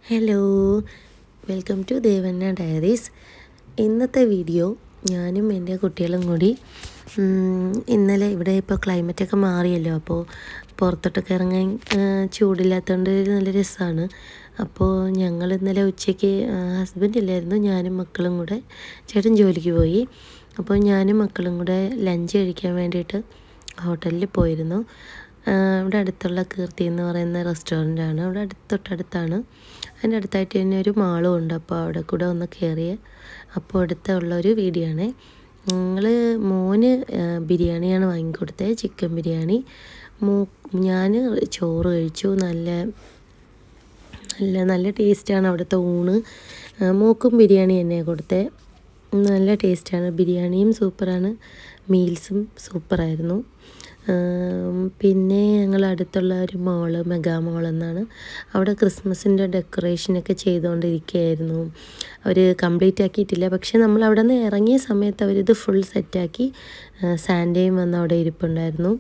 Hello, welcome to Devanna diaries. ഇന്നത്തെ video ഞാനും എൻ്റെ കുട്ടികളും കൂടി ഇന്നലെ ഇവിടെ ഇപ്പോൾ ക്ലൈമറ്റൊക്കെ മാറിയല്ലോ, അപ്പോൾ പുറത്തോട്ടൊക്കെ ഇറങ്ങാൻ ചൂടില്ലാത്തതുകൊണ്ട് നല്ല രസമാണ്. അപ്പോൾ ഞങ്ങൾ ഇന്നലെ ഉച്ചയ്ക്ക് ഹസ്ബൻഡ് ഇല്ലായിരുന്നു, ഞാനും മക്കളും കൂടെ, ചേട്ടൻ ജോലിക്ക് പോയി. അപ്പോൾ ഞാനും മക്കളും കൂടെ ലഞ്ച് കഴിക്കാൻ വേണ്ടിയിട്ട് ഹോട്ടലിൽ പോയിരുന്നു. ഇവിടെ അടുത്തുള്ള കീർത്തി എന്ന് പറയുന്ന റെസ്റ്റോറൻ്റാണ്, ഇവിടെ തൊട്ടടുത്താണ്. അതിൻ്റെ അടുത്തായിട്ട് തന്നെ ഒരു മാളും ഉണ്ട്. അപ്പോൾ അവിടെ കൂടെ ഒന്ന് കയറിയ അപ്പോൾ അടുത്തുള്ളൊരു വീഡിയോ ആണ്. ഞങ്ങൾ മോന് ബിരിയാണിയാണ് വാങ്ങിക്കൊടുത്തത്, ചിക്കൻ ബിരിയാണി. ഞാൻ ചോറ് കഴിച്ചു. നല്ല നല്ല നല്ല ടേസ്റ്റാണ് അവിടുത്തെ ഊണ്. മോക്കും ബിരിയാണി തന്നെ കൊടുത്തത്. നല്ല ടേസ്റ്റാണ്, ബിരിയാണിയും സൂപ്പറാണ്, മീൽസും സൂപ്പറായിരുന്നു. പിന്നെ ഞങ്ങൾ അടുത്തുള്ള ഒരു മോള്, മെഗാ മോൾ എന്നാണ്, അവിടെ ക്രിസ്മസിൻ്റെ ഡെക്കറേഷനൊക്കെ ചെയ്തുകൊണ്ടിരിക്കുകയായിരുന്നു. അവർ കംപ്ലീറ്റ് ആക്കിയിട്ടില്ല, പക്ഷെ നമ്മൾ അവിടെ നിന്ന് ഇറങ്ങിയ സമയത്ത് അവരിത് ഫുൾ സെറ്റാക്കി. സാൻഡയും വന്ന് അവിടെ ഇരിപ്പുണ്ടായിരുന്നു.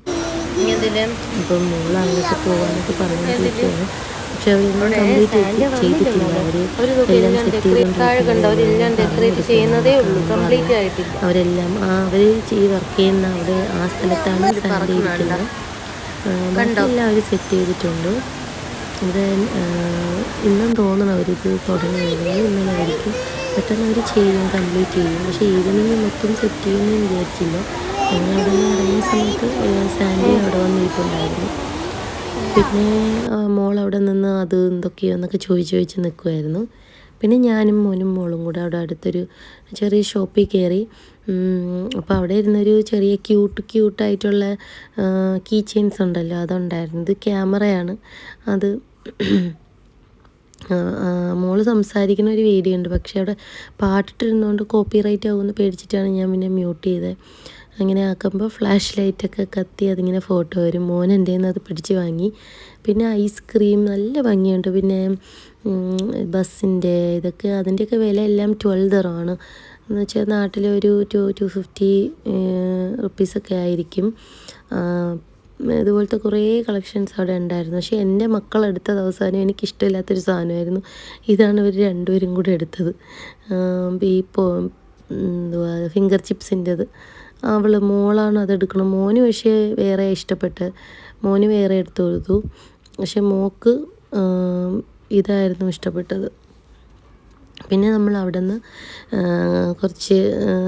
അപ്പം മോൾ അങ്ങോട്ട് പോകാനൊക്കെ പറഞ്ഞുകൊണ്ടിരിക്കുകയാണ്, പക്ഷെ അവരൊന്നും കംപ്ലീറ്റ് ചെയ്തിട്ടില്ല. അവരെല്ലാം സെറ്റ് അവരെല്ലാം അവർ വർക്ക് ചെയ്യുന്ന അവിടെ ആ സ്ഥലത്താണ് സാൻഡ് ഇരിക്കുന്നത്. ബാക്കിയെല്ലാം അവർ സെറ്റ് ചെയ്തിട്ടുണ്ട്. ഇവിടെ ഇന്നും തോന്നണം അവരിത് തുടങ്ങിയത്, ഇന്നലെ അവർക്ക് പെട്ടെന്ന് അവർ ചെയ്യും, കംപ്ലീറ്റ് ചെയ്യും. പക്ഷേ ഈവനിങ് മൊത്തം സെറ്റ് ചെയ്യുമെന്ന് വിചാരിച്ചില്ല. ഞങ്ങളവിടെ നിന്ന് ഇറങ്ങിയ സമയത്ത് സാൻഡി അവിടെ വന്നിരിപ്പുണ്ടായിരുന്നു. പിന്നെ മോൾ അവിടെ നിന്ന് അത് എന്തൊക്കെയോ എന്നൊക്കെ ചോദിച്ച് നിൽക്കുമായിരുന്നു. പിന്നെ ഞാനും മോനും മോളും കൂടെ അവിടെ അടുത്തൊരു ചെറിയ ഷോപ്പിൽ കയറി. അപ്പോൾ അവിടെ ഇരുന്നൊരു ചെറിയ ക്യൂട്ടായിട്ടുള്ള കീ ചെയിൻസ് ഉണ്ടല്ലോ, അതുണ്ടായിരുന്നു. ഇത് ക്യാമറയാണ് അത്. മോള് സംസാരിക്കുന്ന ഒരു വീഡിയോ ഉണ്ട്, പക്ഷേ അവിടെ പാട്ടിട്ടിരുന്നുകൊണ്ട് കോപ്പി റൈറ്റ് ആകുമെന്ന് പേടിച്ചിട്ടാണ് ഞാൻ പിന്നെ മ്യൂട്ട് ചെയ്തത്. അങ്ങനെ ആക്കുമ്പോൾ ഫ്ലാഷ് ലൈറ്റൊക്കെ കത്തി അതിങ്ങനെ ഫോട്ടോ വരും. മോൻ എൻ്റെ നിന്ന് അത് പിടിച്ച് വാങ്ങി. പിന്നെ ഐസ്ക്രീം നല്ല ഭംഗിയുണ്ട്. പിന്നെ ബസ്സിൻ്റെ ഇതൊക്കെ, അതിൻ്റെയൊക്കെ വില എല്ലാം 12 ദിർഹമാണ്. എന്ന് വെച്ചാൽ നാട്ടിലൊരു 250 റുപ്പീസൊക്കെ ആയിരിക്കും. ഇതുപോലത്തെ കുറേ കളക്ഷൻസ് അവിടെ ഉണ്ടായിരുന്നു. പക്ഷേ എൻ്റെ മക്കളെടുത്തത് അവസാനം എനിക്കിഷ്ടമില്ലാത്തൊരു സാധനമായിരുന്നു. ഇതാണ് ഇവർ രണ്ടുപേരും കൂടെ എടുത്തത്. എന്തുവാ ഫിംഗർ ചിപ്സിൻ്റെത്. മോളാണ് അതെടുക്കണം. മോന് പക്ഷേ വേറെ ഇഷ്ടപ്പെട്ട്, മോന് വേറെ എടുത്തു കൊടുത്തു. പക്ഷെ മോക്ക് ഇതായിരുന്നു ഇഷ്ടപ്പെട്ടത്. പിന്നെ നമ്മൾ അവിടെ നിന്ന് കുറച്ച്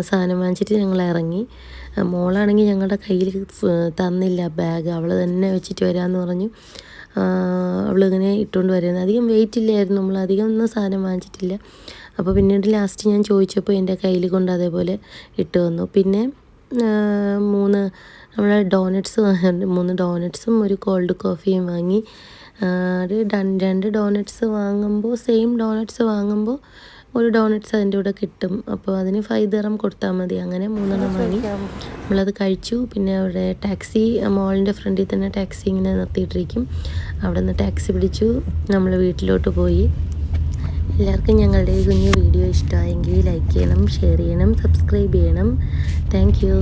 സാധനം വാങ്ങിച്ചിട്ട് ഞങ്ങൾ ഇറങ്ങി. മോളാണെങ്കിൽ ഞങ്ങളുടെ കയ്യിൽ തന്നില്ല ബാഗ്, അവൾ തന്നെ വെച്ചിട്ട് വരാമെന്ന് പറഞ്ഞു. അവളിങ്ങനെ ഇട്ടുകൊണ്ട് വരുന്നത്, അധികം വെയിറ്റ് ഇല്ലായിരുന്നു, നമ്മൾ അധികം ഒന്നും സാധനം വാങ്ങിച്ചിട്ടില്ല. അപ്പോൾ പിന്നീട് ലാസ്റ്റ് ഞാൻ ചോദിച്ചപ്പോൾ എൻ്റെ കയ്യിൽ കൊണ്ട് അതേപോലെ ഇട്ട് വന്നു. പിന്നെ 3 ഡോണറ്റ്സും ഒരു കോൾഡ് കോഫിയും വാങ്ങി. 2 ഡോണറ്റ്സ് വാങ്ങുമ്പോൾ, സെയിം ഡോണറ്റ്സ് വാങ്ങുമ്പോൾ ഒരു ഡോണറ്റ്സ് അതിൻ്റെ കൂടെ കിട്ടും. അപ്പോൾ അതിന് 5 ദിർഹം കൊടുത്താൽ മതി. അങ്ങനെ 3 വാങ്ങി നമ്മളത് കഴിച്ചു. പിന്നെ അവിടെ ടാക്സി, മോളിൻ്റെ ഫ്രണ്ടിൽ തന്നെ ടാക്സി ഇങ്ങനെ നിർത്തിയിട്ടിരിക്കും, അവിടെ നിന്ന് ടാക്സി പിടിച്ചു നമ്മൾ വീട്ടിലോട്ട് പോയി. എല്ലാവർക്കും ഞങ്ങളുടെ ഈ കുഞ്ഞു വീഡിയോ ഇഷ്ടമായെങ്കിൽ ലൈക്ക് ചെയ്യണം, ഷെയർ ചെയ്യണം, സബ്സ്ക്രൈബ് ചെയ്യണം. Thank you.